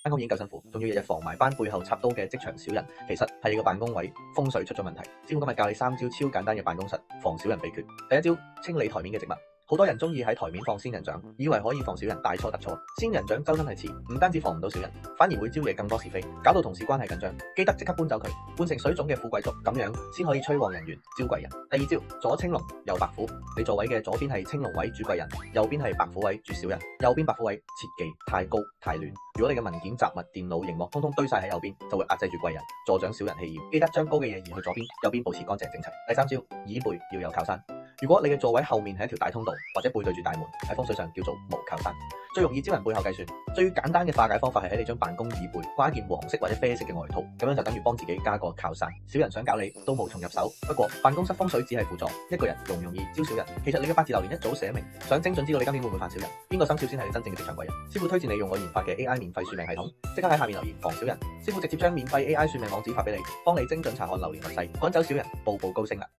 翻工已經夠辛苦，仲要日日防埋班背後插刀嘅職場小人，其實係你個辦公位風水出咗問題。師傅今日教你3招超簡單嘅辦公室防小人秘訣。第一招，清理台面嘅植物。好多人中意喺台面放仙人掌，以為可以防小人，大錯特錯。仙人掌周身係刺，唔單止防唔到小人，反而會招惹更多是非，搞到同事關係緊張。記得即刻搬走佢，換成水腫嘅富貴竹，咁樣先可以催旺人緣，招貴人。第二招，左青龍，右白虎。你座位嘅左邊係青龍位主貴人，右邊係白虎位主小人。右邊白虎位切忌太高太亂。如果你嘅文件、雜物、電腦、熒幕通通堆晒喺右邊，就會壓制住貴人，助長小人氣焰。記得將高嘅嘢移去左邊，右邊保持乾淨整齊。第三招，椅背要有靠山。如果你嘅座位後面係一條大通道，或者背對住大門，喺風水上叫做無靠山。最容易招人背後計算，最簡單嘅化解方法係喺你張辦公椅背掛一件黃色或者啡色嘅外套，咁樣就等於幫自己加個靠山。小人想搞你都無從入手。不過辦公室風水只係輔助，一個人容唔容易招小人，其實你嘅八字流年一早寫明。想精準知道你今年會唔會犯小人，邊個生肖先係你真正嘅職場貴人？師傅推薦你用我研發嘅 AI 免費算命系統，即刻喺下面留言防小人，師傅直接將免費 AI 算命網址發俾你，幫你精準查看流年運勢，趕走小人，步步高升啦！